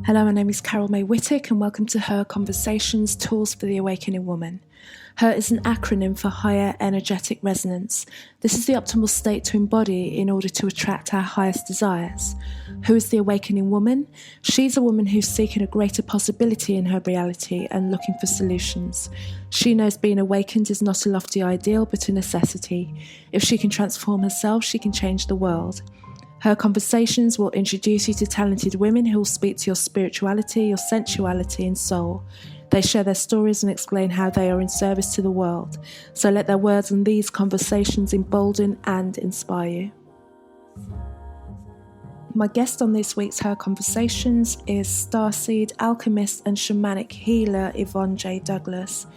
Hello, my name is Carol May Whittick and welcome to Her Conversations, Tools for the Awakening Woman. Her is an acronym for Higher Energetic Resonance. This is the optimal state to embody in order to attract our highest desires. Who is the awakening woman? She's a woman who's seeking a greater possibility in her reality and looking for solutions. She knows being awakened is not a lofty ideal but a necessity. If she can transform herself, she can change the world. Her conversations will introduce you to talented women who will speak to your spirituality, your sensuality and soul. They share their stories and explain how they are in service to the world. So let their words and these conversations embolden and inspire you. My guest on this week's Her Conversations is Starseed, Alchemist and Shamanic healer Yvonne J Douglas.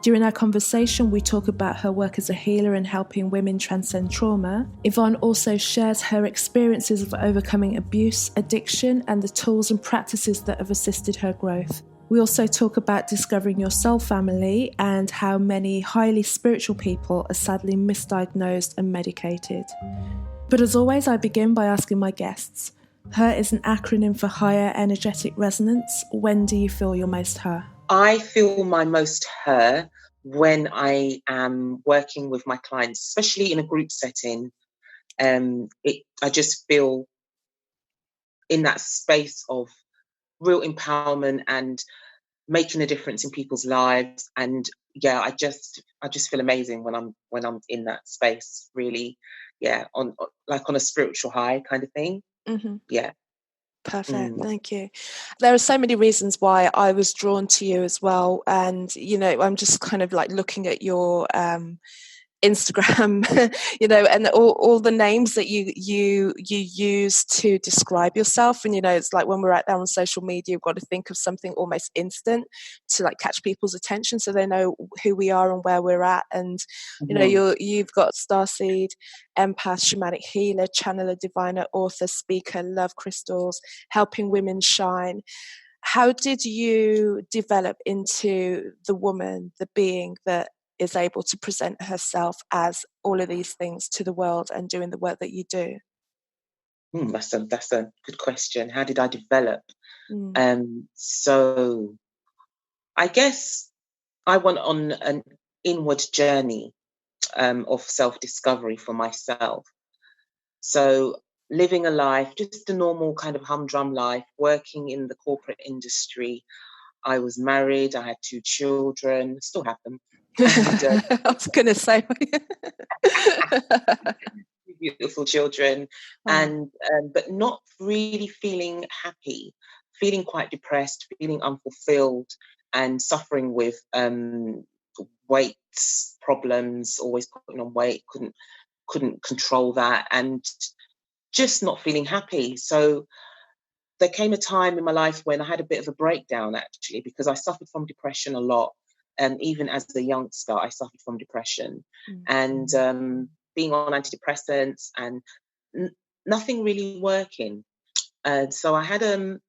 During our conversation, we talk about her work as a healer and helping women transcend trauma. Yvonne also shares her experiences of overcoming abuse, addiction, and the tools and practices that have assisted her growth. We also talk about discovering your soul family and how many highly spiritual people are sadly misdiagnosed and medicated. But as always, I begin by asking my guests, Her is an acronym for Higher Energetic Resonance. When do you feel you're most her? I feel my most her when I am working with my clients, especially in a group setting. I just feel in that space of real empowerment and making a difference in people's lives. And yeah, I just feel amazing when I'm in that space. Really, yeah, on a spiritual high kind of thing. Mm-hmm. Yeah. Perfect. Thank you. There are so many reasons why I was drawn to you as well. And, I'm just kind of like looking at your Instagram, and all the names that you use to describe yourself. And, it's like when we're out there on social media, you've got to think of something almost instant to like catch people's attention so they know who we are and where we're at. And, you've got Starseed, empath, shamanic healer, channeler, diviner, author, speaker, love crystals, helping women shine. How did you develop into the woman, the being that is able to present herself as all of these things to the world and doing the work that you do? That's a good question. How did I develop? So I guess I went on an inward journey of self-discovery for myself. So living a life, just a normal kind of humdrum life, working in the corporate industry. I was married, I had 2 children, still have them. And, I was going to say, beautiful children, and but not really feeling happy, feeling quite depressed, feeling unfulfilled, and suffering with weight problems, always putting on weight, couldn't control that, and just not feeling happy. So there came a time in my life when I had a bit of a breakdown, actually, because I suffered from depression a lot. Even as a youngster, I suffered from depression. And being on antidepressants and nothing really working. So I had a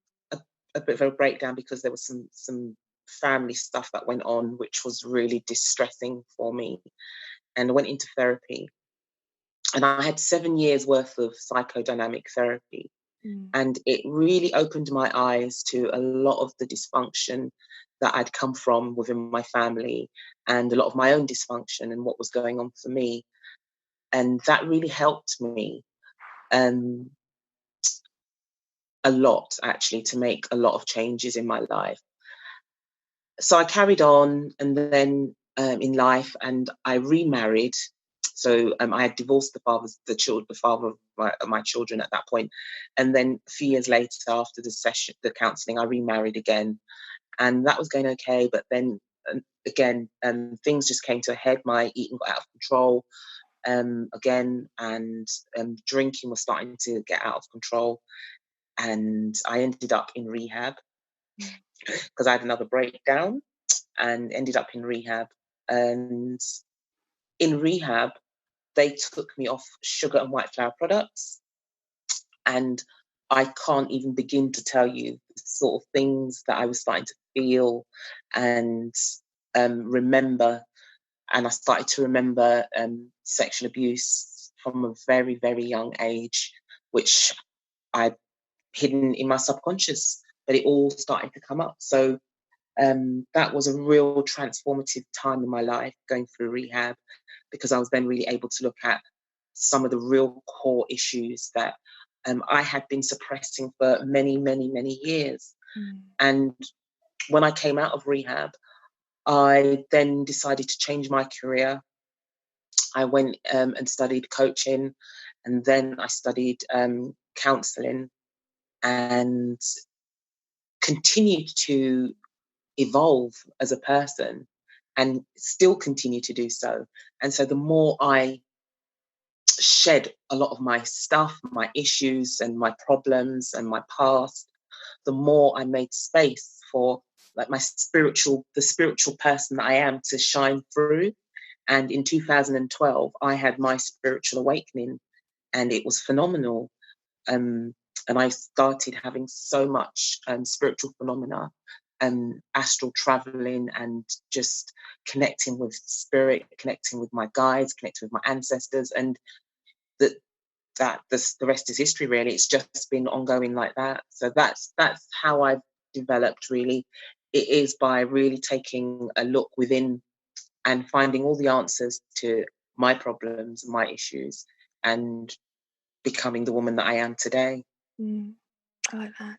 bit of a breakdown because there was some family stuff that went on, which was really distressing for me. And I went into therapy. And I had 7 years worth of psychodynamic therapy. And it really opened my eyes to a lot of the dysfunction that I'd come from within my family and a lot of my own dysfunction and what was going on for me. And that really helped me a lot, actually, to make a lot of changes in my life. So I carried on, and then in life, and I remarried. So I had divorced the father of my children at that point. And then a few years later, after the counselling, I remarried again. And that was going okay. But then again, things just came to a head. My eating got out of control again, and drinking was starting to get out of control. And I ended up in rehab because I had another breakdown and ended up in rehab. And in rehab, they took me off sugar and white flour products. And I can't even begin to tell you the sort of things that I was starting to feel and remember. And I started to remember sexual abuse from a very, very young age, which I'd hidden in my subconscious, that it all started to come up. So that was a real transformative time in my life, going through rehab, because I was then really able to look at some of the real core issues that I had been suppressing for many, many, many years. And when I came out of rehab, I then decided to change my career. I went and studied coaching, and then I studied counselling, and continued to evolve as a person, and still continue to do so. And so the more I shed a lot of my stuff, my issues and my problems and my past, the more I made space for like the spiritual person that I am to shine through. And in 2012, I had my spiritual awakening, and it was phenomenal. And I started having so much spiritual phenomena, astral traveling, and just connecting with spirit, connecting with my guides, connecting with my ancestors, and the rest is history. Really, it's just been ongoing like that. So that's how I've developed. Really, it is by really taking a look within and finding all the answers to my problems, my issues, and becoming the woman that I am today. I like that.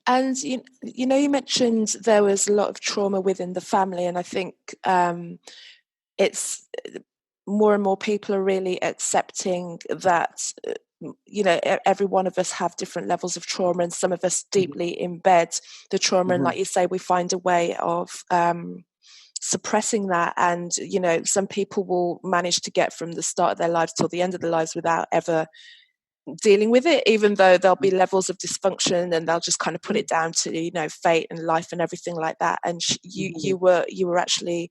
And you know, you mentioned there was a lot of trauma within the family, and I think it's more and more people are really accepting that. You know, every one of us have different levels of trauma, and some of us deeply embed the trauma, and like you say, we find a way of suppressing that. And you know, some people will manage to get from the start of their lives till the end of their lives without ever dealing with it, even though there'll be levels of dysfunction, and they'll just kind of put it down to, you know, fate and life and everything like that. And you were actually,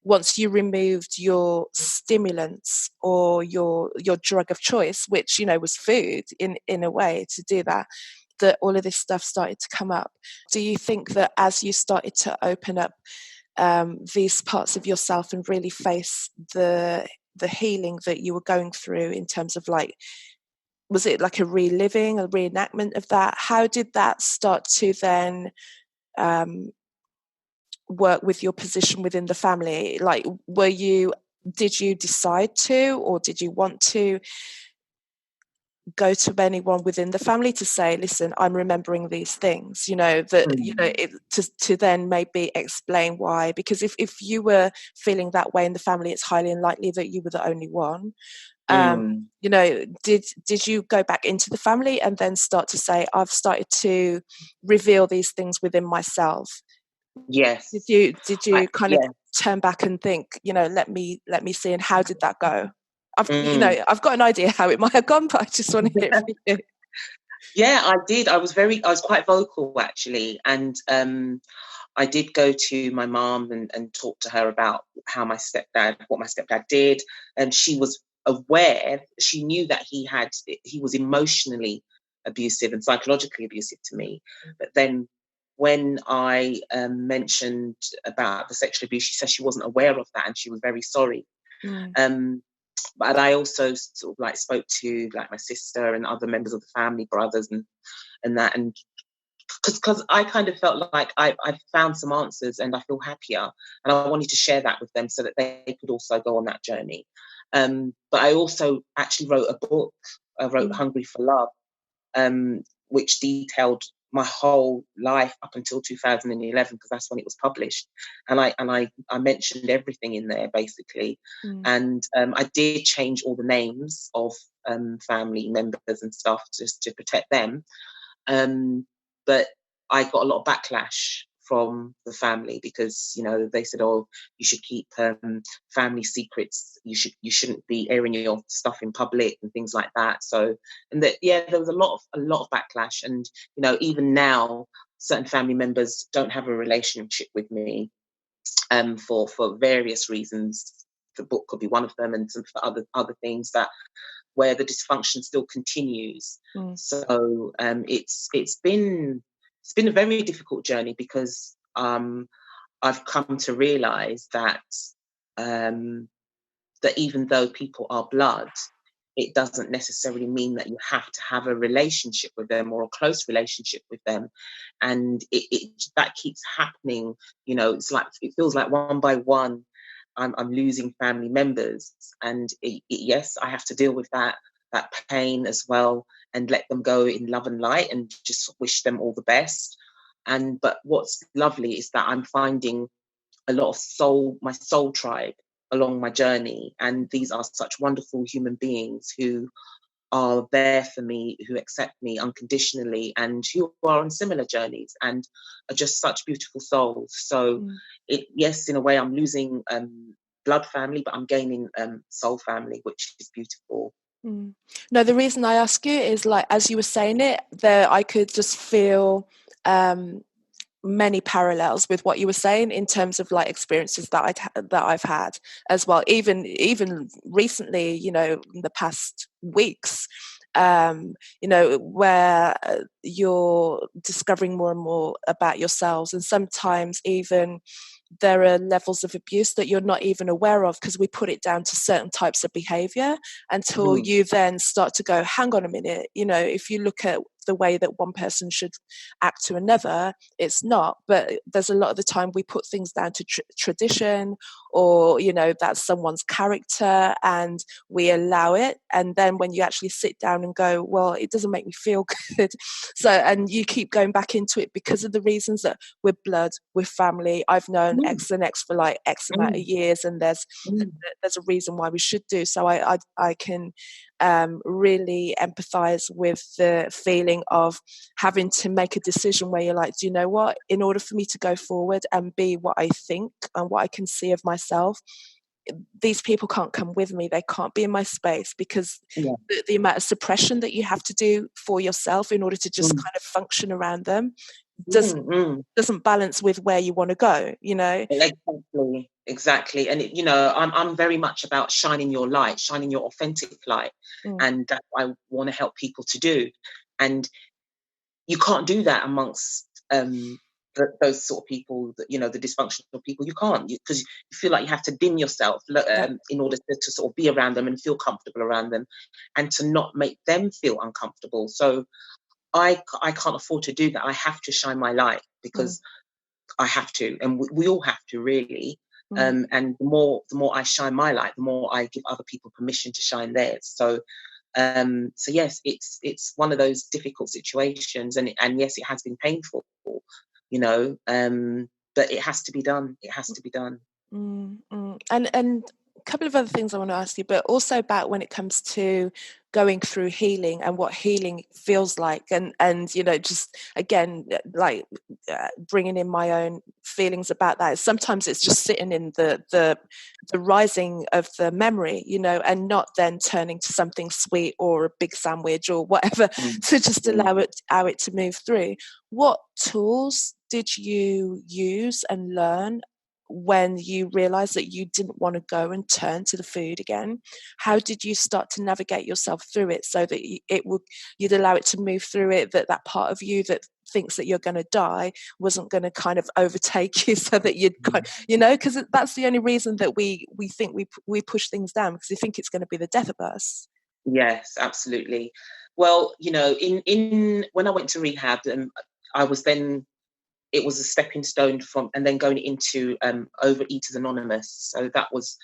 once you removed your stimulants or your drug of choice, which, you know, was food in a way to do that, that all of this stuff started to come up. Do you think that as you started to open up these parts of yourself and really face the healing that you were going through, in terms of like, was it like a reliving, a reenactment of that? How did that start to then work with your position within the family? Like, did you decide to, or did you want to go to anyone within the family to say, listen, I'm remembering these things, you know, that, you know, to then maybe explain why? Because if you were feeling that way in the family, it's highly unlikely that you were the only one. You know, did you go back into the family and then start to say, I've started to reveal these things within myself? Yes. Did you kind of turn back and think, you know, let me see, and how did that go? You know, I've got an idea how it might have gone, but I just want to hear from you. Yeah, I did. I was quite vocal, actually, and I did go to my mom and talk to her about what my stepdad did, and she was aware. She knew that he was emotionally abusive and psychologically abusive to me. But then when I mentioned about the sexual abuse, she said she wasn't aware of that, and she was very sorry. But I also sort of like spoke to like my sister and other members of the family, brothers and that, and because I kind of felt like I found some answers and I feel happier, and I wanted to share that with them so that they could also go on that journey. But I also actually wrote a book. I wrote Hungry for Love, which detailed my whole life up until 2011, because that's when it was published, and I mentioned everything in there basically. And I did change all the names of family members and stuff just to protect them, but I got a lot of backlash from the family, because, you know, they said, oh, you should keep family secrets, you shouldn't be airing your stuff in public and things like that. So, and that, there was a lot of backlash. And, you know, even now certain family members don't have a relationship with me for various reasons. The book could be one of them, and some for other things that where the dysfunction still continues. So it's been a very difficult journey, because I've come to realize that that even though people are blood, it doesn't necessarily mean that you have to have a relationship with them or a close relationship with them. And that keeps happening. It's like, it feels like one by one I'm losing family members, and yes, I have to deal with that pain as well, and let them go in love and light, and just wish them all the best. But what's lovely is that I'm finding a lot of my soul tribe along my journey, and these are such wonderful human beings who are there for me, who accept me unconditionally, and who are on similar journeys and are just such beautiful souls. So yes, in a way, I'm losing blood family, but I'm gaining soul family, which is beautiful. No, the reason I ask you is, like, as you were saying it there, I could just feel many parallels with what you were saying in terms of like experiences that I've had as well, even recently, in the past weeks, where you're discovering more and more about yourselves, and sometimes even there are levels of abuse that you're not even aware of, because we put it down to certain types of behavior until you then start to go, hang on a minute, if you look at the way that one person should act to another, it's not. But there's a lot of the time we put things down to tradition, or that's someone's character, and we allow it. And then when you actually sit down and go, well, it doesn't make me feel good, and you keep going back into it because of the reasons that we're blood, we're family, I've known X and X for like X amount of years, and there's a reason why we should do so. I can really empathize with the feeling of having to make a decision where you're like, do you know what, in order for me to go forward and be what I think and what I can see of myself, these people can't come with me, they can't be in my space, because the amount of suppression that you have to do for yourself in order to just kind of function around them doesn't balance with where you want to go, Exactly. And I'm very much about shining your light, shining your authentic light, and that I want to help people to do. And you can't do that amongst those sort of people, that the dysfunctional people. You can't, because you feel like you have to dim yourself in order to sort of be around them and feel comfortable around them, and to not make them feel uncomfortable. So I can't afford to do that. I have to shine my light, because I have to, and we all have to, really. And the more I shine my light, the more I give other people permission to shine theirs. So yes, it's one of those difficult situations, and yes, it has been painful, but it has to be done. It has to be done. And a couple of other things I want to ask you, but also about when it comes to going through healing and what healing feels like, and just again, like bringing in my own feelings about that. Sometimes it's just sitting in the rising of the memory, and not then turning to something sweet or a big sandwich or whatever to just allow it to move through. What tools did you use and learn when you realized that you didn't want to go and turn to the food again? How did you start to navigate yourself through it so that you'd allow it to move through it, that part of you that thinks that you're going to die wasn't going to kind of overtake you, so that you'd go, because that's the only reason that we think we push things down, because we think it's going to be the death of us. Yes, absolutely. Well, in when I went to rehab, I was then, it was a stepping stone from, and then going into Overeaters Anonymous. So that was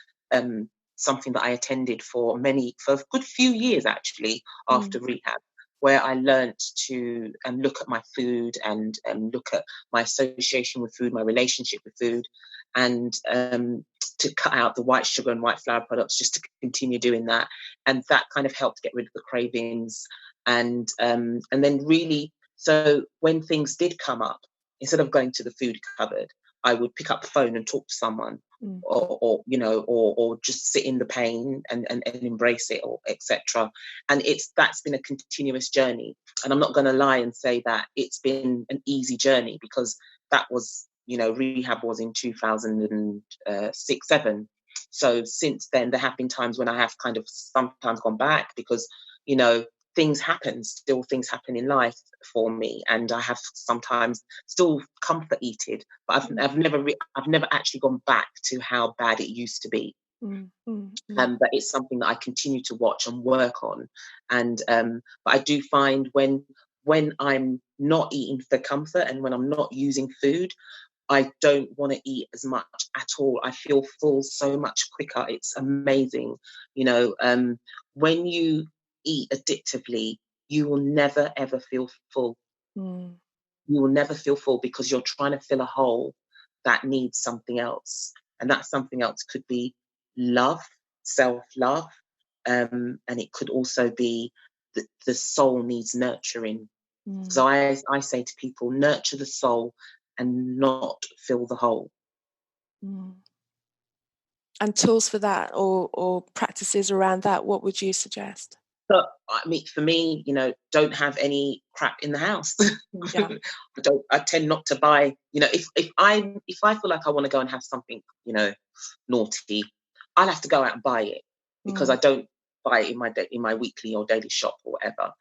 something that I attended for a good few years, actually, after rehab, where I learnt to look at my food and look at my association with food, my relationship with food, and to cut out the white sugar and white flour products, just to continue doing that. And that kind of helped get rid of the cravings. And then really, so when things did come up, instead of going to the food cupboard, I would pick up the phone and talk to someone, or just sit in the pain and embrace it, or etc. And that's been a continuous journey. And I'm not going to lie and say that it's been an easy journey, because that was, rehab was in 2006, 7. So since then, there have been times when I have kind of sometimes gone back, because, things happen in life for me, and I have sometimes still comfort eated, but I've never actually gone back to how bad it used to be. But it's something that I continue to watch and work on. And but I do find when I'm not eating for comfort and when I'm not using food, I don't want to eat as much at all. I feel full so much quicker. It's amazing. When you eat addictively, you will never, ever feel full. You will never feel full because you're trying to fill a hole that needs something else. And that something else could be love, self-love. And it could also be that the soul needs nurturing. So I say to people, nurture the soul and not fill the hole. And tools for that or practices around that, what would you suggest? So, I mean, for me, don't have any crap in the house. Yeah. I tend not to buy, if I feel like I want to go and have something, naughty, I'll have to go out and buy it because I don't buy it in my weekly or daily shop or whatever.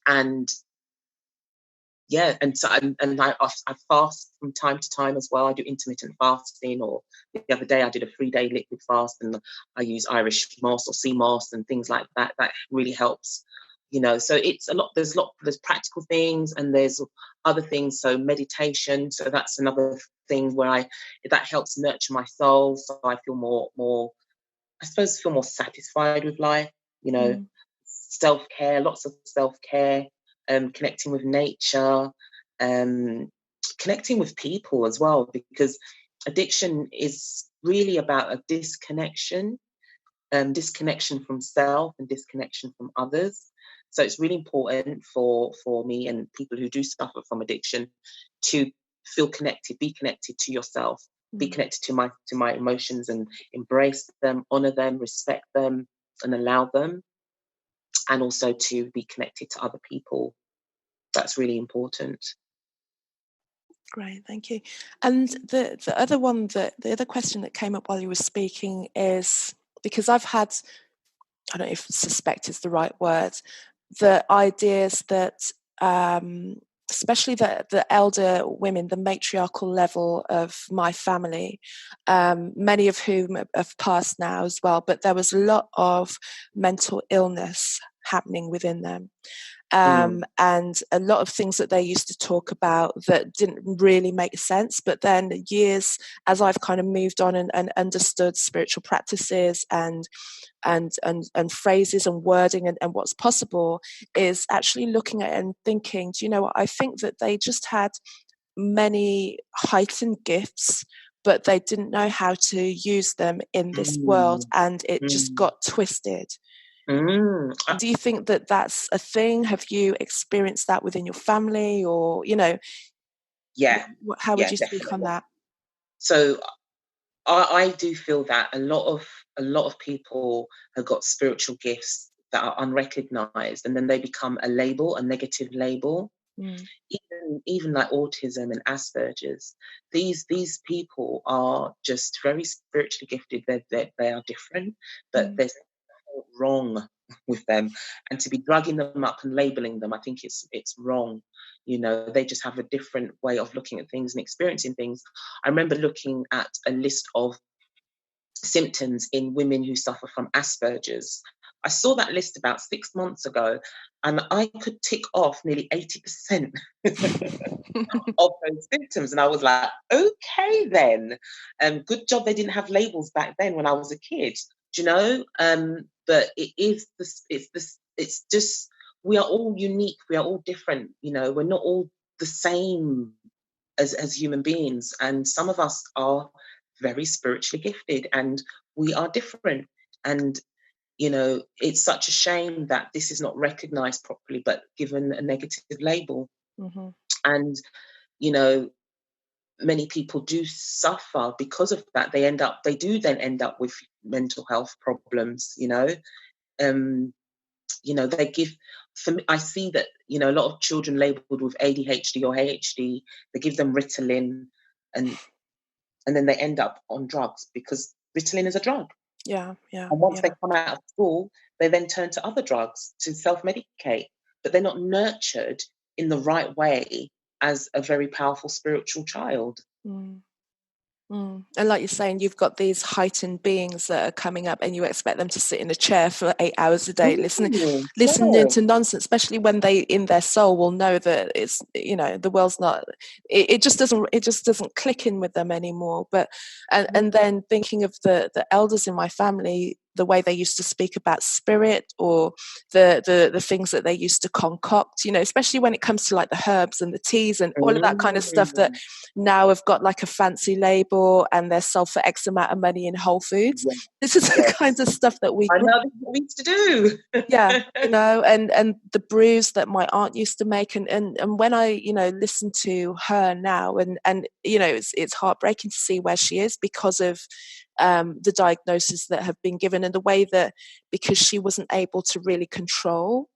And yeah, and so I fast from time to time as well. I do intermittent fasting, or the other day I did a 3-day liquid fast, and I use Irish moss or sea moss and things like that. That really helps, So it's a lot. There's practical things, and there's other things. So meditation. So that's another thing where that helps nurture my soul, so I feel more. I suppose feel more satisfied with life. Self-care, lots of self-care. Connecting with nature, connecting with people as well, because addiction is really about a disconnection from self and disconnection from others. So it's really important for me and people who do suffer from addiction to feel connected, be connected to yourself, be connected to my emotions and embrace them, honor them, respect them, and allow them. And also to be connected to other people. That's really important. Great, thank you. And the other question that came up while you were speaking is, because I've had, I don't know if suspect is the right word, the ideas that especially the elder women, the matriarchal level of my family, many of whom have passed now as well, but there was a lot of mental illness happening within them. And a lot of things that they used to talk about that didn't really make sense. But then years, as I've kind of moved on and understood spiritual practices and phrases and wording and what's possible, is actually looking at it and thinking, do you know what, I think that they just had many heightened gifts, but they didn't know how to use them in this world, and it just got twisted. Do you think that that's a thing? Have you experienced that within your family, or yeah, how would you definitely speak on that? So I do feel that a lot of people have got spiritual gifts that are unrecognized, and then they become a label, a negative label. Even like autism and Asperger's, these people are just very spiritually gifted. They are different, but there's nothing wrong with them, and to be drugging them up and labeling them, I think it's wrong. They just have a different way of looking at things and experiencing things. I remember looking at a list of symptoms in women who suffer from Asperger's. I saw that list about 6 months ago, and I could tick off nearly 80% of those symptoms. And I was like, okay, then. Good job they didn't have labels back then when I was a kid, but it's just, we are all unique. We are all different. We're not all the same as human beings. And some of us are very spiritually gifted, and we are different. And it's such a shame that this is not recognized properly, but given a negative label. And many people do suffer because of that. They do then end up with mental health problems. They give. For me, I see that a lot of children labelled with ADHD or ADHD, they give them Ritalin, and then they end up on drugs because Ritalin is a drug. Yeah. And once they come out of school, they then turn to other drugs to self-medicate, but they're not nurtured in the right way as a very powerful spiritual child. And like you're saying, you've got these heightened beings that are coming up, and you expect them to sit in a chair for 8 hours a day, listening to nonsense, especially when they, in their soul, will know that it's, the world's not. It just doesn't click in with them anymore. But and then thinking of the elders in my family, the way they used to speak about spirit, or the things that they used to concoct, especially when it comes to like the herbs and the teas and all of that kind of stuff that now have got like a fancy label and they're sold for X amount of money in Whole Foods. This is the kinds of stuff that I know what we used to do. and the brews that my aunt used to make, and when I listen to her now, and it's heartbreaking to see where she is because of the diagnoses that have been given, and the way that, because she wasn't able to really control,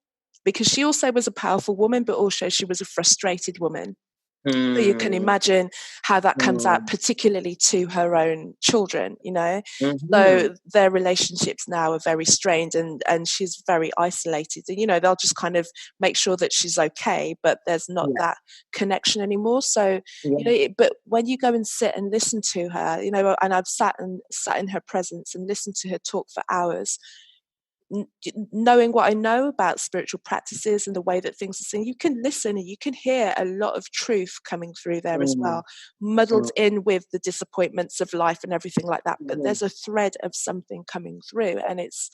because she also was a powerful woman, but also she was a frustrated woman. So you can imagine how that comes out, particularly to her own children, So their relationships now are very strained, and she's very isolated. And, they'll just kind of make sure that she's okay, but there's not that connection anymore. So, but when you go and sit and listen to her, and I've sat in her presence and listened to her talk for hours, knowing what I know about spiritual practices and the way that things are seen, you can listen and you can hear a lot of truth coming through there as well, muddled in with the disappointments of life and everything like that. But there's a thread of something coming through, and it's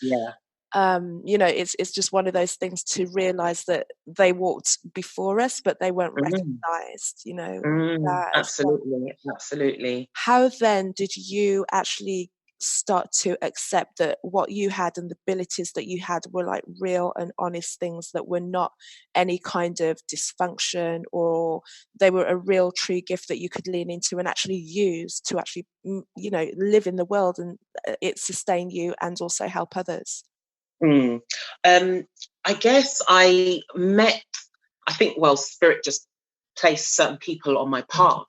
it's just one of those things to realize that they walked before us, but they weren't recognized. Absolutely. How then did you actually start to accept that what you had and the abilities that you had were like real and honest things, that were not any kind of dysfunction, or they were a real true gift that you could lean into and actually use to actually live in the world, and it sustain you and also help others? I guess spirit just placed certain people on my path,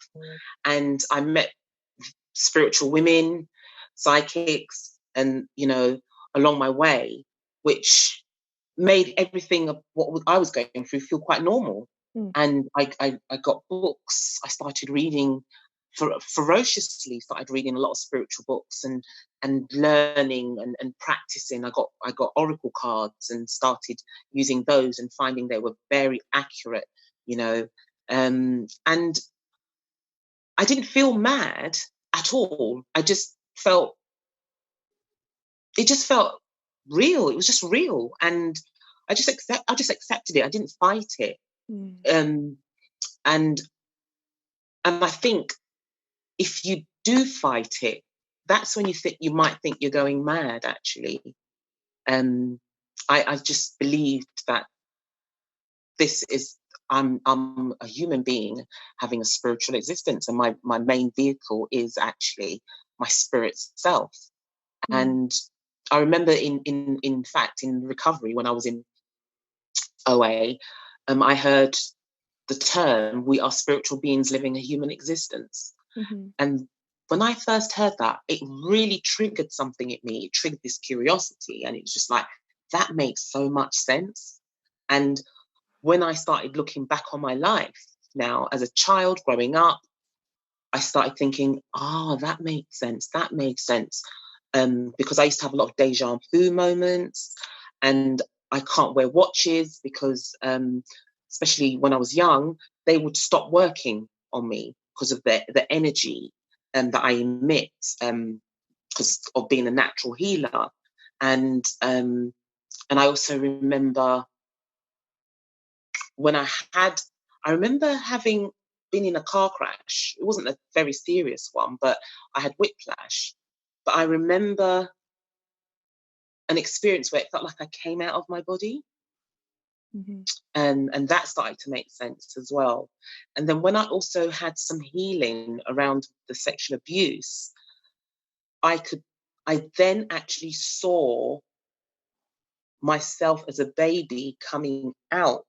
and I met spiritual women, psychics, and along my way, which made everything of what I was going through feel quite normal. And I got books. I started reading ferociously. Started reading a lot of spiritual books and learning and practicing. I got oracle cards and started using those and finding they were very accurate. And I didn't feel mad at all. It just felt real. It was just real, and I just accepted it. I didn't fight it. And I think if you do fight it, that's when you might think you're going mad, actually. I just believed that I'm a human being having a spiritual existence, and my main vehicle is actually my spirit self. And I remember in fact in recovery, when I was in OA, I heard the term, we are spiritual beings living a human existence. And when I first heard that, it really triggered something in me. It triggered this curiosity, and it was just like, that makes so much sense. And when I started looking back on my life now as a child growing up, I started thinking, that makes sense. That makes sense. Because I used to have a lot of deja vu moments, and I can't wear watches because, especially when I was young, they would stop working on me because of the energy that I emit, because of being a natural healer. And I also remember I remember having been in a car crash. It wasn't a very serious one, but I had whiplash. But I remember an experience where it felt like I came out of my body. And that started to make sense as well. And then when I also had some healing around the sexual abuse, I then actually saw myself as a baby coming out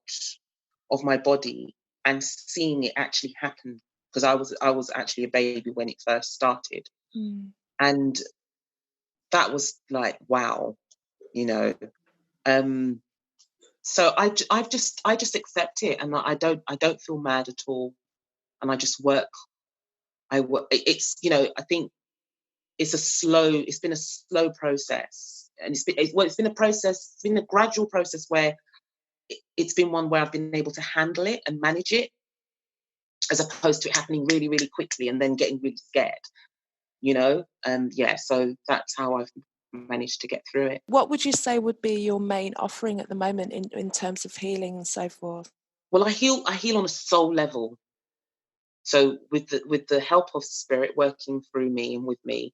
of my body and seeing it actually happen, because I was actually a baby when it first started. And that was like, wow, so I just accept it, and I don't feel mad at all, and I just work It's, you know, I think it's been a slow process, and it's been a process. It's been a gradual process where it's been one where I've been able to handle it and manage it, as opposed to it happening really, really quickly and then getting really scared, you know. So that's how I've managed to get through it. What would you say would be your main offering at the moment in terms of healing and so forth? Well, I heal on a soul level. So with the help of spirit working through me and with me,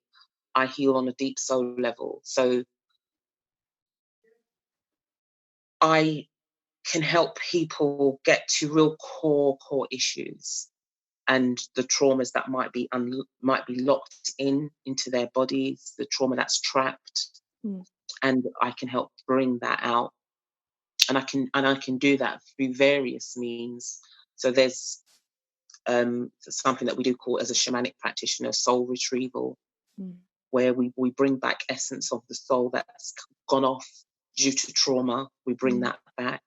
I heal on a deep soul level. So I can help people get to real core issues and the traumas that might be locked into their bodies, the trauma that's trapped, and I can help bring that out. And I can do that through various means. So there's something that we do call, as a shamanic practitioner, soul retrieval, where we bring back essence of the soul that's gone off due to trauma. We bring that back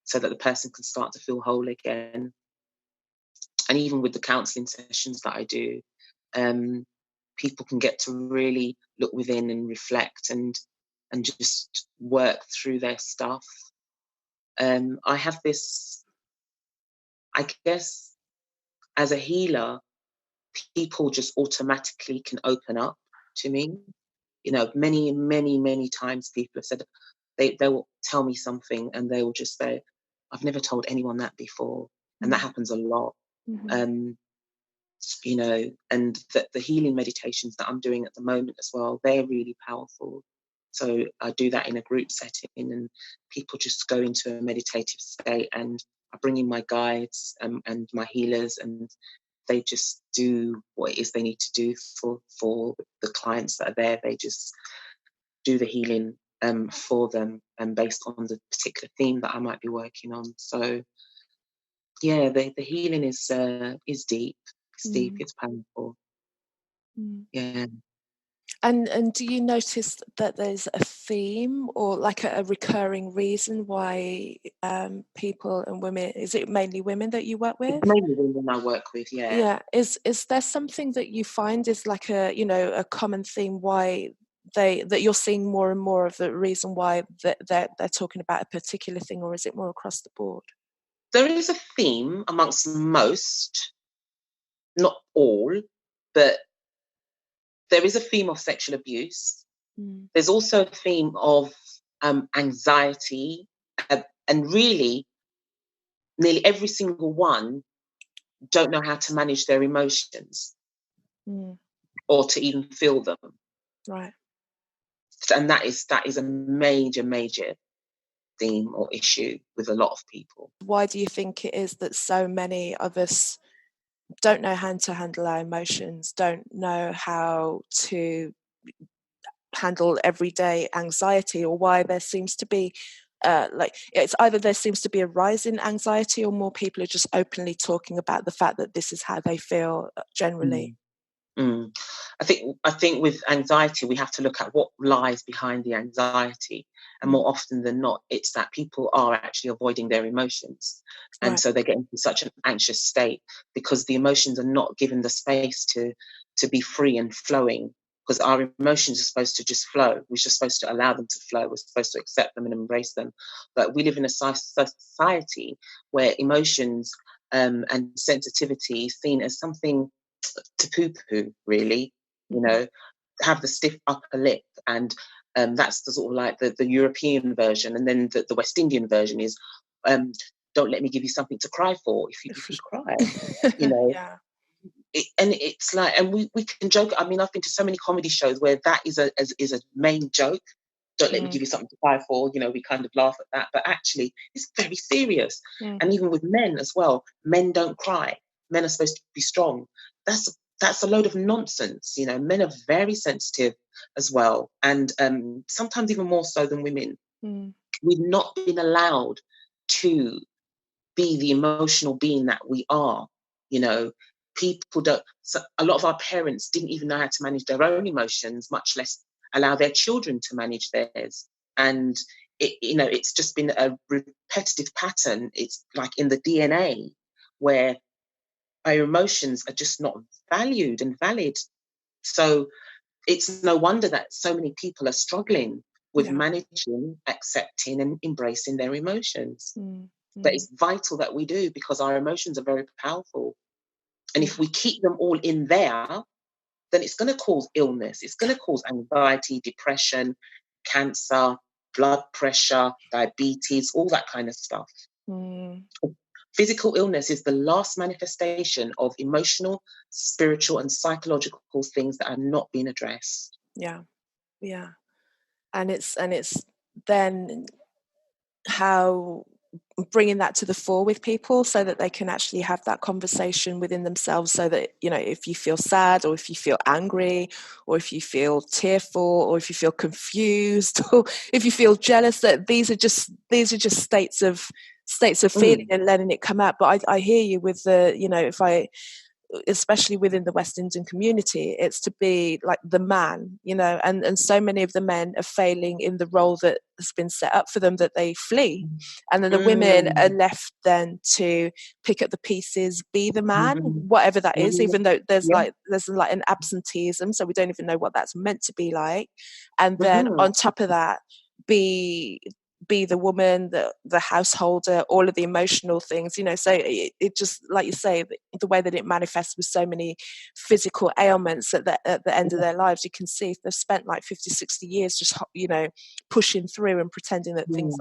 so that the person can start to feel whole again. And even with the counselling sessions that I do, people can get to really look within and reflect and just work through their stuff. I have this, I guess, as a healer, people just automatically can open up to me. You know, many times people have said they will tell me something and they will just say, I've never told anyone that before. And that happens a lot. You know, and the healing meditations that I'm doing at the moment as well, they're really powerful. So I do that in a group setting, and people just go into a meditative state, and I bring in my guides and my healers, and they just do what it is they need to do for the clients that are there. They just do the healing for them, and based on the particular theme that I might be working on. So yeah, the healing is deep. It's deep. It's powerful. Yeah. And do you notice that there's a theme or like a recurring reason why people and women, is it mainly women that you work with? It's mainly women I work with, yeah. Yeah. Is there something that you find is like a common theme why that you're seeing more and more of the reason why they're talking about a particular thing, or is it more across the board? There is a theme amongst most, not all, but there is a theme of sexual abuse. There's also a theme of anxiety, and really nearly every single one don't know how to manage their emotions or to even feel them. Right. And that is a major theme or issue with a lot of people. Why do you think it is that so many of us don't know how to handle our emotions, don't know how to handle everyday anxiety, or why there seems to be it's either there seems to be a rise in anxiety, or more people are just openly talking about the fact that this is how they feel generally? I think with anxiety, we have to look at what lies behind the anxiety. And more often than not, it's that people are actually avoiding their emotions. And so they get into such an anxious state because the emotions are not given the space to be free and flowing, because our emotions are supposed to just flow. We're just supposed to allow them to flow. We're supposed to accept them and embrace them. But we live in a society where emotions and sensitivity is seen as something to poo-poo, really, you know, have the stiff upper lip, and that's the sort of like the European version, and then the West Indian version is don't let me give you something to cry for if you cry, you know. Yeah. And it's like, and we can joke. I mean, I've been to so many comedy shows where that is a main joke. Don't let me give you something to cry for. You know, we kind of laugh at that, but actually, it's very serious. And even with men as well, men don't cry. Men are supposed to be strong. That's a load of nonsense. You know, men are very sensitive as well, and sometimes even more so than women. We've not been allowed to be the emotional being that we are. You know, people don't. So a lot of our parents didn't even know how to manage their own emotions, much less allow their children to manage theirs. And it's just been a repetitive pattern. It's like in the DNA, where our emotions are just not valued and valid. So it's no wonder that so many people are struggling with managing, accepting, and embracing their emotions. But it's vital that we do, because our emotions are very powerful. And if we keep them all in there, then it's going to cause illness. It's going to cause anxiety, depression, cancer, blood pressure, diabetes, all that kind of stuff. Physical illness is the last manifestation of emotional, spiritual, and psychological things that are not being addressed. Yeah. And it's then how bringing that to the fore with people, so that they can actually have that conversation within themselves, so that, you know, if you feel sad, or if you feel angry, or if you feel tearful, or if you feel confused, or if you feel jealous, that these are just states of feeling and letting it come out. But I hear you with the, you know, especially within the West Indian community, it's to be like the man, you know, and so many of the men are failing in the role that has been set up for them, that they flee. And then the women are left then to pick up the pieces, be the man, whatever that is, even though there's like an absenteeism, so we don't even know what that's meant to be like. And then on top of that, be the woman, the householder, all of the emotional things, you know. So it just, like you say, the way that it manifests with so many physical ailments at the end of their lives, you can see if they've spent like 50, 60 years just, you know, pushing through and pretending that things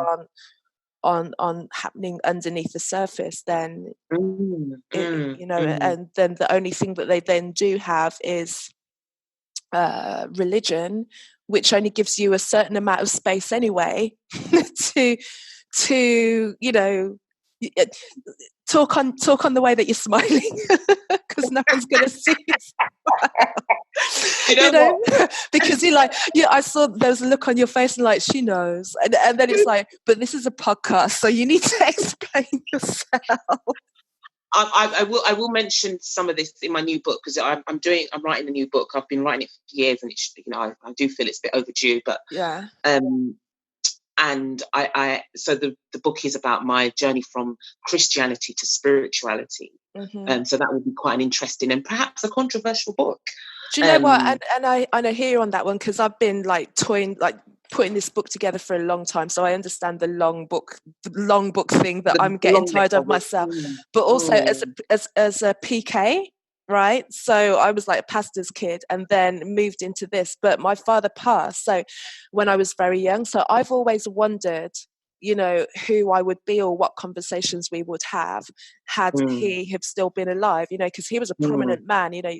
aren't on happening underneath the surface, then you know, and then the only thing that they then do have is religion, which only gives you a certain amount of space anyway to you know, talk on the way that you're smiling, because no one's going to see it. You know because you're like, I saw there was a look on your face and like, she knows, and then it's like, but this is a podcast, so you need to explain yourself. I will mention some of this in my new book, because I'm writing a new book. I've been writing it for years, and it's, you know, I do feel it's a bit overdue, but and so the book is about my journey from Christianity to spirituality. So that would be quite an interesting and perhaps a controversial book. Do you know what? And I hear you on that one, because I've been like putting this book together for a long time, so I understand the long book thing that I'm getting tired of myself. But also as a PK, right? So I was like a pastor's kid, and then moved into this. But my father passed, so when I was very young, so I've always wondered, you know, who I would be or what conversations we would have had he have still been alive, you know, because he was a prominent man, you know,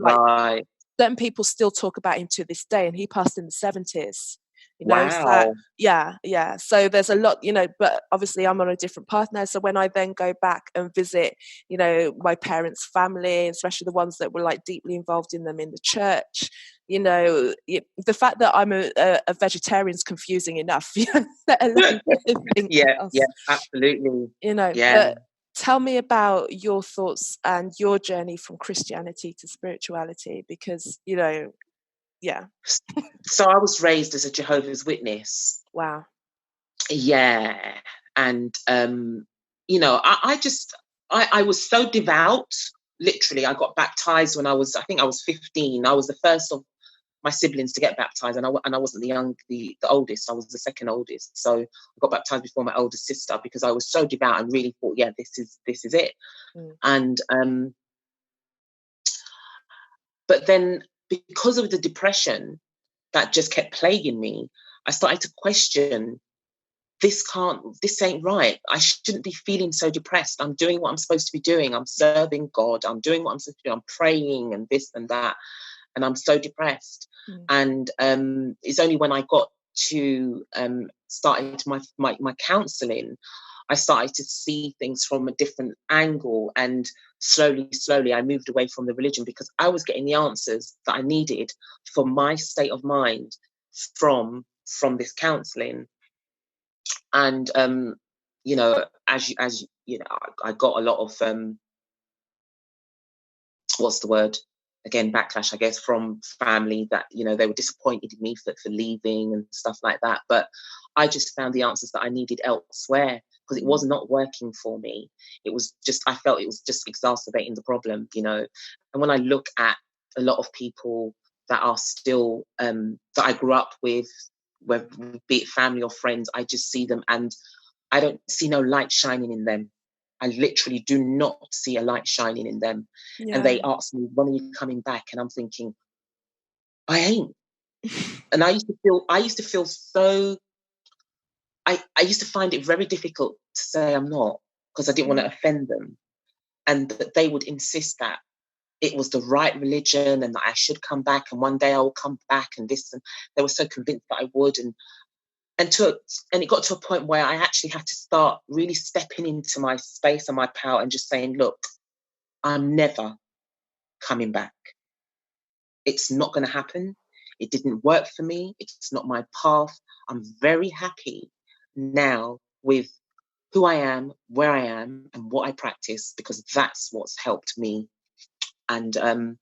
like certain people still talk about him to this day, and he passed in the 70s. You know, so, yeah. So there's a lot, you know, but obviously I'm on a different path now. So when I then go back and visit, you know, my parents' family, especially the ones that were like deeply involved in them in the church, you know, the fact that I'm a vegetarian is confusing enough. Let alone else. Yeah, absolutely. You know, but tell me about your thoughts and your journey from Christianity to spirituality, because, you know, So I was raised as a Jehovah's Witness. Wow. Yeah. And, you know, I was so devout. Literally, I got baptized when I think I was 15. I was the first of my siblings to get baptized, and I wasn't the oldest. I was the second oldest. So I got baptized before my older sister, because I was so devout and really thought, yeah, this is it. And, but then, because of the depression that just kept plaguing me, I started to question, this ain't right. I shouldn't be feeling so depressed. I'm doing what I'm supposed to be doing. I'm serving God. I'm doing what I'm supposed to do. I'm praying and this and that. And I'm so depressed. And it's only when I got to starting my counselling, I started to see things from a different angle, and slowly I moved away from the religion, because I was getting the answers that I needed for my state of mind from this counselling. And you know, as you know, I got a lot of what's the word again, backlash, I guess, from family, that, you know, they were disappointed in me for leaving and stuff like that. But I just found the answers that I needed elsewhere, because it was not working for me. It was just, I felt it was just exacerbating the problem, you know. And when I look at a lot of people that are still, that I grew up with, whether be it family or friends, I just see them and I don't see no light shining in them. I literally do not see a light shining in them. Yeah. And they ask me, when are you coming back? And I'm thinking, I ain't. And I used to feel so, I used to find it very difficult to say I'm not, because I didn't want to offend them. And that they would insist that it was the right religion and that I should come back and one day I will come back and this, and they were so convinced that I would. And it got to a point where I actually had to start really stepping into my space and my power and just saying, look, I'm never coming back. It's not going to happen. It didn't work for me. It's not my path. I'm very happy now with who I am, where I am, and what I practice, because that's what's helped me. And and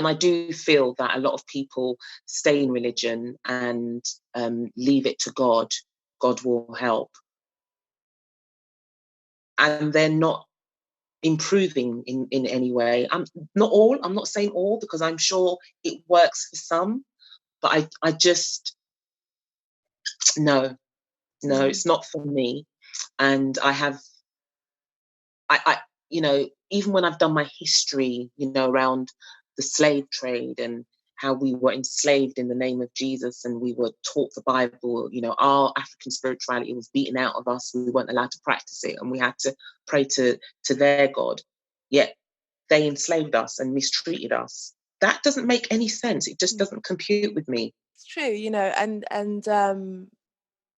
I do feel that a lot of people stay in religion and leave it to God. God will help. And they're not improving in any way. I'm not saying all, because I'm sure it works for some, but I just, no, it's not for me. And I you know, even when I've done my history, you know, around the slave trade and how we were enslaved in the name of Jesus and we were taught the Bible, you know, our African spirituality was beaten out of us. We weren't allowed to practice it and we had to pray to their God. Yet they enslaved us and mistreated us. That doesn't make any sense. It just doesn't compute with me. It's true, you know, and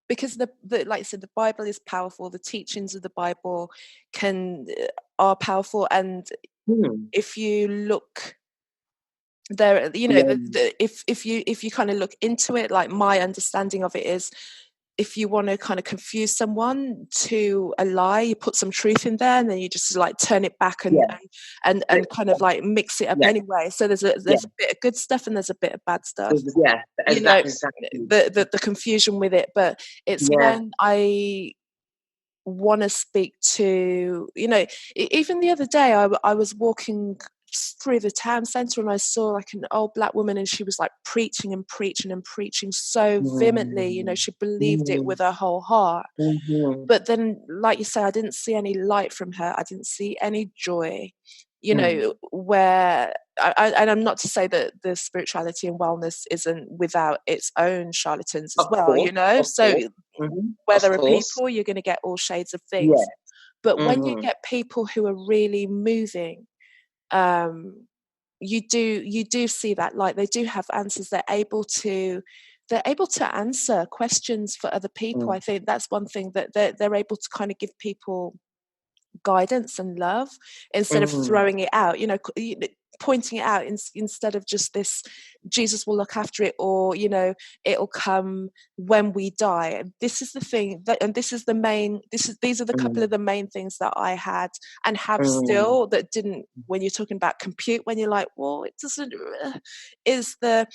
because the like I said, the Bible is powerful. The teachings of the Bible are powerful, and if you look there, you know, if you kind of look into it, like my understanding of it is, if you want to kind of confuse someone to a lie, you put some truth in there, and then you just like turn it back and kind of like mix it up anyway. So there's a bit of good stuff and there's a bit of bad stuff. You know, the confusion with it, but it's when I want to speak to, you know, even the other day I was walking through the town centre and I saw like an old black woman and she was like preaching and preaching and preaching so vehemently, you know, she believed it with her whole heart. But then, like you say, I didn't see any light from her. I didn't see any joy, you know, where and I'm not to say that the spirituality and wellness isn't without its own charlatans as well, you know. So where there are people, you're going to get all shades of things. But when you get people who are really moving, you do see that, like, they do have answers. They're able to answer questions for other people. I think that's one thing, that they're able to kind of give people guidance and love instead of throwing it out, you know, pointing it out instead of just this Jesus will look after it, or, you know, it'll come when we die. This is the thing that, and this is the main, these are the couple of the main things that I had and have still that didn't, when you're talking about compute, when you're like, well, it doesn't, is the,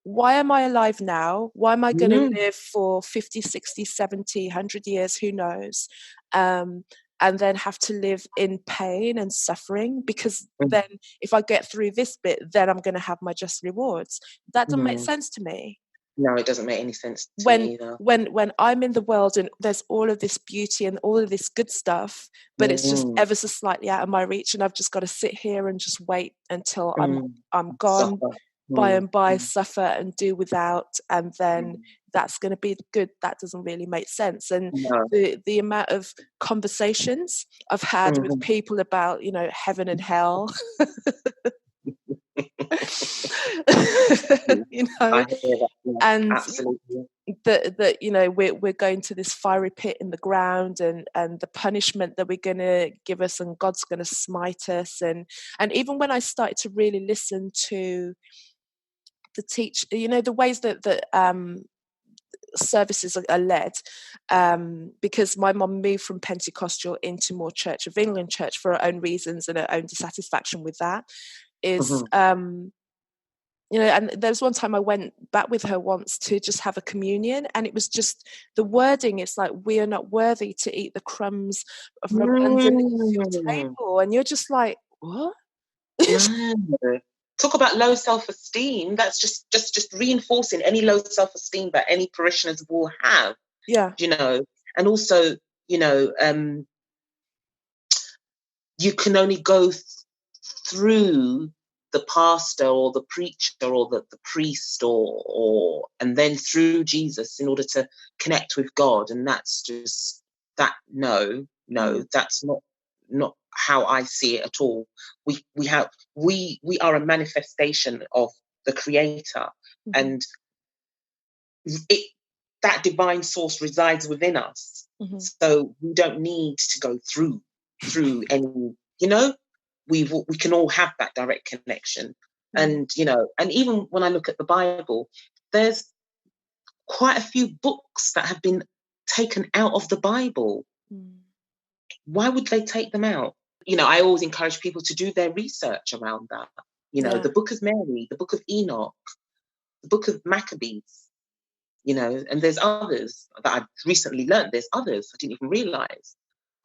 why am I alive now? Why am I going to live for 50, 60, 70, 100 years? Who knows? And then have to live in pain and suffering, because then if I get through this bit, then I'm going to have my just rewards. That doesn't make sense to me. No, it doesn't make any sense to me either. When I'm in the world and there's all of this beauty and all of this good stuff, but it's just ever so slightly out of my reach, and I've just got to sit here and just wait until I'm gone, by and by, suffer and do without, and then that's going to be good. That doesn't really make sense. And the amount of conversations I've had with people about, you know, heaven and hell, you know, I hear that, and absolutely. that you know, we're going to this fiery pit in the ground, and the punishment that we're going to give us, and God's going to smite us, and even when I started to really listen to the you know, the ways that services are led, because my mum moved from Pentecostal into more Church of England church for her own reasons and her own dissatisfaction with that, is You know, and there was one time I went back with her once to just have a communion, and it was just the wording. It's like, we are not worthy to eat the crumbs from underneath your table, and you're just like, what? No. Talk about low self-esteem. That's just reinforcing any low self-esteem that any parishioners will have. Yeah. You know, and also, you know, you can only go through the pastor or the preacher or the priest or and then through Jesus in order to connect with God. And that's just that. No, that's not how I see it at all. We are a manifestation of the Creator, and that divine source resides within us. So we don't need to go through any, you know, we can all have that direct connection. And, you know, and even when I look at the Bible, there's quite a few books that have been taken out of the Bible. Why would they take them out? You know, I always encourage people to do their research around that. You know, the Book of Mary, the Book of Enoch, the Book of Maccabees, you know, and there's others that I've recently learned. There's others I didn't even realize,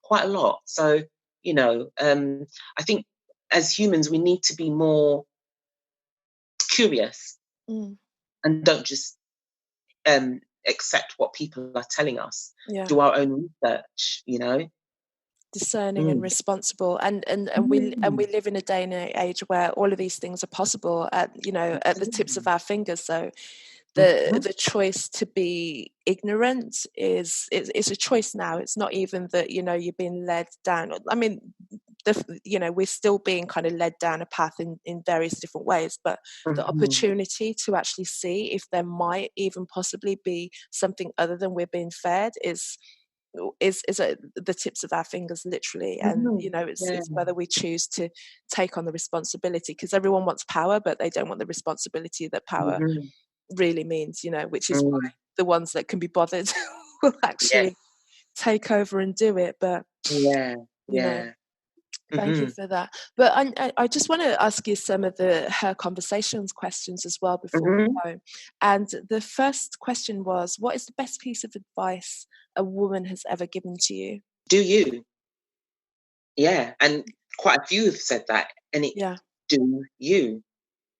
quite a lot. So, you know, I think as humans, we need to be more curious and don't just accept what people are telling us. Do our own research, you know. Discerning and responsible, and we live in a day and age where all of these things are possible at the tips of our fingers. So the choice to be ignorant is a choice now. It's not even that, you know, you're being led down. I mean, we're still being kind of led down a path in various different ways, but the opportunity to actually see if there might even possibly be something other than we're being fed is at the tips of our fingers, literally. And you know, it's whether we choose to take on the responsibility, because everyone wants power, but they don't want the responsibility that power really means, you know, which is why the ones that can be bothered will actually take over and do it. But you know, thank you for that. But I just want to ask you some of her conversations questions as well before we go. And the first question was, what is the best piece of advice a woman has ever given to you? Do you? Yeah, and quite a few have said that. And do you?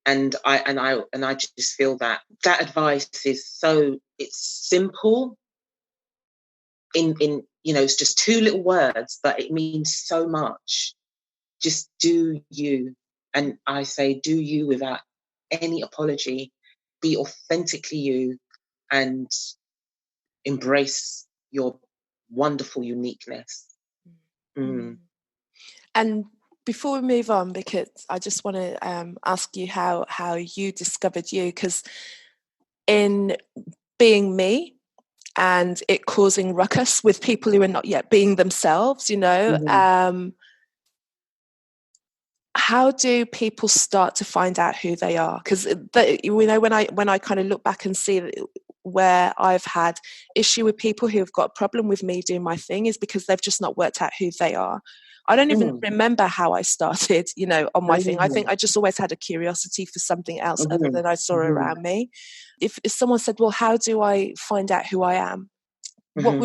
And I just feel that advice is it's simple. In you know, it's just two little words, but it means so much. Just do you. And I say, do you without any apology. Be authentically you and embrace your wonderful uniqueness. And before we move on, because I just want to ask you how you discovered you, because in being me and it causing ruckus with people who are not yet being themselves, you know, how do people start to find out who they are? Because you know, when I kind of look back and see where I've had issue with people who've got a problem with me doing my thing, is because they've just not worked out who they are. I don't even remember how I started, you know, on my thing. I think I just always had a curiosity for something else other than I saw around me. If someone said, well, how do I find out who I am? What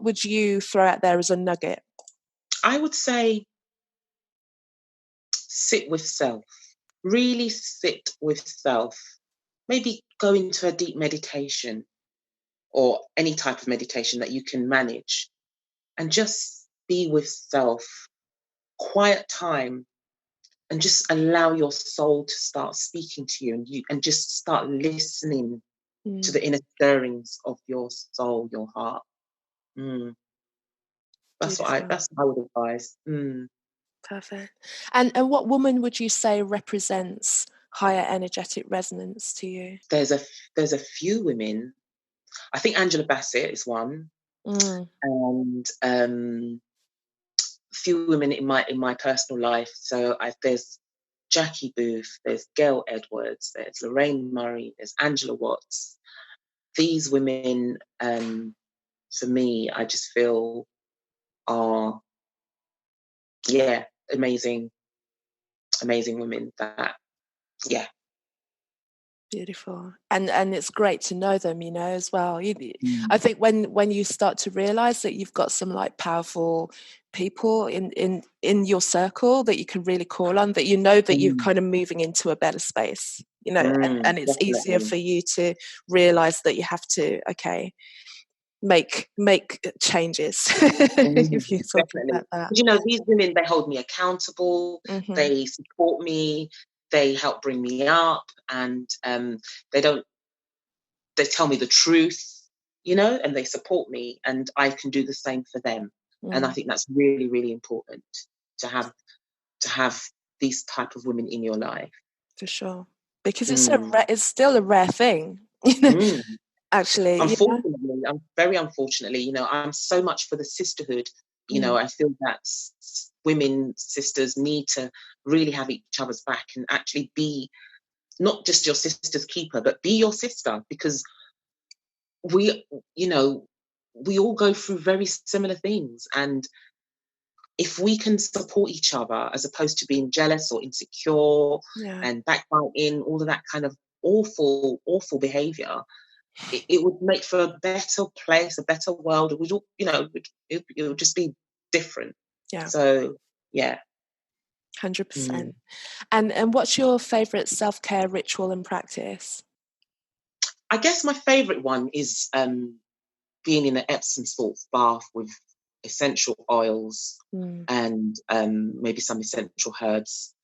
would you throw out there as a nugget? I would say sit with self. Really sit with self. Maybe go into a deep meditation or any type of meditation that you can manage, and just be with self. Quiet time, and just allow your soul to start speaking to you, and just start listening to the inner stirrings of your soul, your heart. That's what I would advise. Perfect. And what woman would you say represents higher energetic resonance to you? There's a few women. I think Angela Bassett is one, and a few women in my personal life. So there's Jackie Booth, there's Gail Edwards, there's Lorraine Murray, there's Angela Watts. These women, for me, I just feel are amazing women that Beautiful. And it's great to know them, as well. I think when you start to realize that you've got some like powerful people in your circle that you can really call on, that that you're kind of moving into a better space, and it's definitely easier for you to realize that you have to, make changes if you're talking definitely. about that. These women, they hold me accountable, they support me, they help bring me up, and they tell me the truth, and they support me, and I can do the same for them. And I think that's really, really important to have these type of women in your life. For sure. Because it's still a rare thing, actually. Unfortunately, very unfortunately, I'm so much for the sisterhood. I feel that women, sisters need to really have each other's back and actually be not just your sister's keeper, but be your sister, because we all go through very similar things. And if we can support each other as opposed to being jealous or insecure and backbiting, all of that kind of awful behavior, it would make for a better place, a better world. It would, it would just be different. Yeah. So, yeah. 100%. And what's your favourite self-care ritual and practice? I guess my favourite one is being in an Epsom salt bath with essential oils and maybe some essential herbs,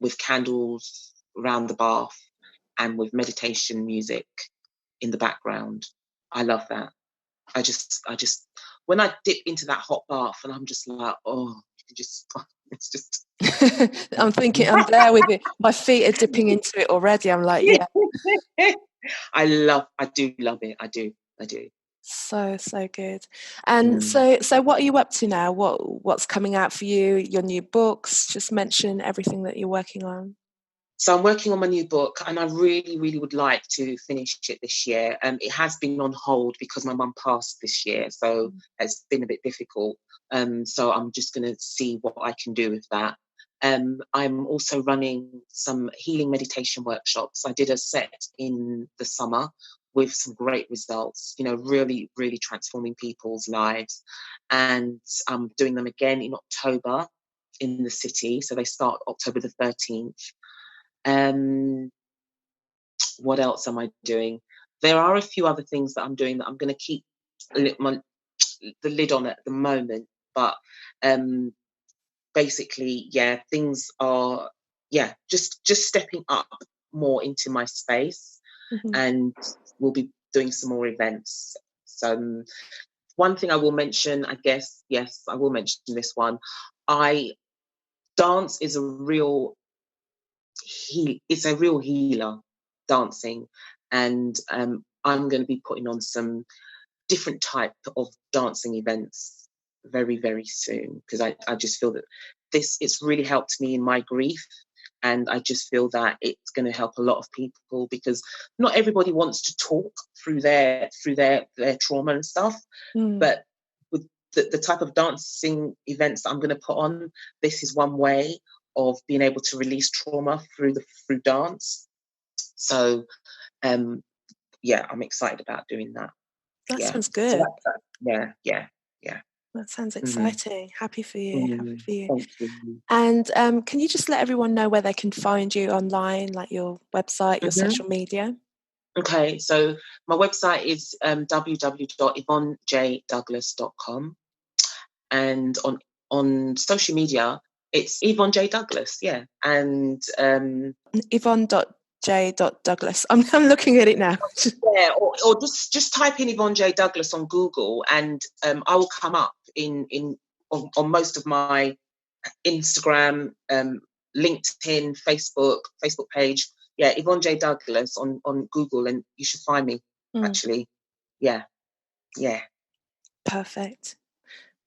with candles around the bath and with meditation music in the background. I love that. I just when I dip into that hot bath and I'm just like, it's just I'm thinking, I'm there with it. My feet are dipping into it already. I'm like, yeah. I do love it. I do. So good. And so what are you up to now? What's coming out for you? Your new books? Just mention everything that you're working on. So I'm working on my new book, and I really, really would like to finish it this year. It has been on hold because my mum passed this year, so it's been a bit difficult. So I'm just going to see what I can do with that. I'm also running some healing meditation workshops. I did a set in the summer with some great results, really, really transforming people's lives. And I'm doing them again in October in the city. So they start October the 13th. What else am I doing? There are a few other things that I'm doing that I'm going to keep the lid on at the moment, but basically, things are just stepping up more into my space, and we'll be doing some more events. So one thing I will mention, I guess, yes, I will mention this one. Dance is a real healer, dancing, and I'm going to be putting on some different type of dancing events very, very soon, because I just feel that it's really helped me in my grief, and I just feel that it's going to help a lot of people, because not everybody wants to talk through their trauma and stuff, but with the type of dancing events that I'm going to put on, this is one way of being able to release trauma through dance. So I'm excited about doing that. That sounds good. So yeah. That sounds exciting. Happy for you. Happy for you. Thank you. And can you just let everyone know where they can find you online, like your website, your social media? Okay, so my website is www.yvonnejdouglas.com, and on social media it's Yvonne J Douglas, and Yvonne.J Douglas. I'm looking at it now. or just type in Yvonne J Douglas on Google, and I will come up on most of my Instagram, LinkedIn, Facebook page. Yvonne J Douglas on Google, and you should find me. Actually, yeah. Perfect.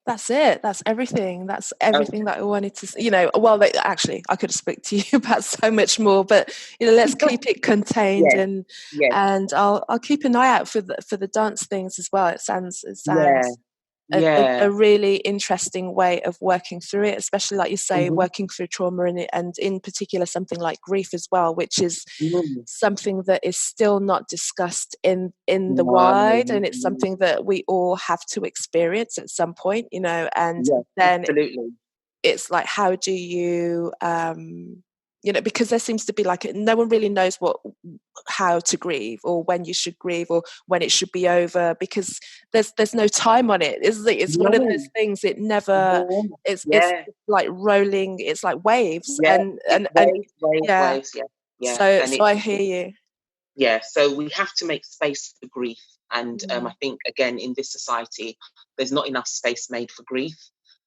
That's it. That's everything. That's everything that I wanted to. Well, actually, I could speak to you about so much more, but let's keep it contained, and I'll keep an eye out for the dance things as well. It sounds Yeah. a really interesting way of working through it, especially like you say, working through trauma and in particular something like grief as well, which is something that is still not discussed in the wide, and it's something that we all have to experience at some point, you know, and then absolutely. It's like, how do you you know, because there seems to be like no one really knows how to grieve, or when you should grieve, or when it should be over, because there's no time on it. It's one of those things, it never it's like rolling, it's like waves, and waves. So and I hear you. Yeah, so we have to make space for grief, and I think again in this society there's not enough space made for grief.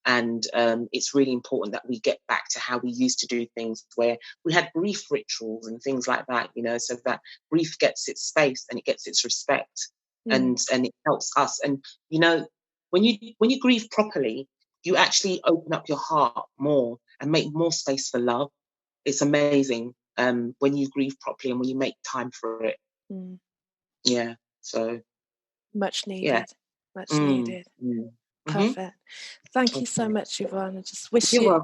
And it's really important that we get back to how we used to do things, where we had grief rituals and things like that, you know, so that grief gets its space and it gets its respect, and it helps us. And, you know, when you grieve properly, you actually open up your heart more and make more space for love. It's amazing when you grieve properly and when you make time for it. Yeah, so. Much needed. Much needed. Perfect. Thank you so much, Yvonne. I just wish you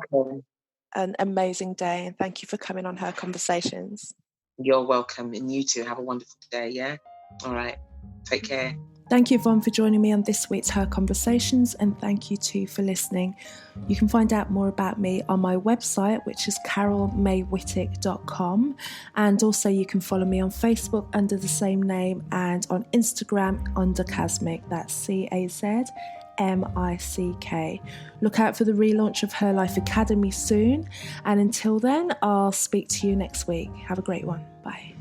an amazing day, and thank you for coming on Her Conversations. You're welcome, and you too. Have a wonderful day, yeah? All right. Take care. Thank you, Yvonne, for joining me on this week's Her Conversations, and thank you too for listening. You can find out more about me on my website, which is carolmaywhittick.com, and also you can follow me on Facebook under the same name, and on Instagram under Casmic. That's CAZMICK. Look out for the relaunch of Her Life Academy soon, and until then, I'll speak to you next week. Have a great one. Bye.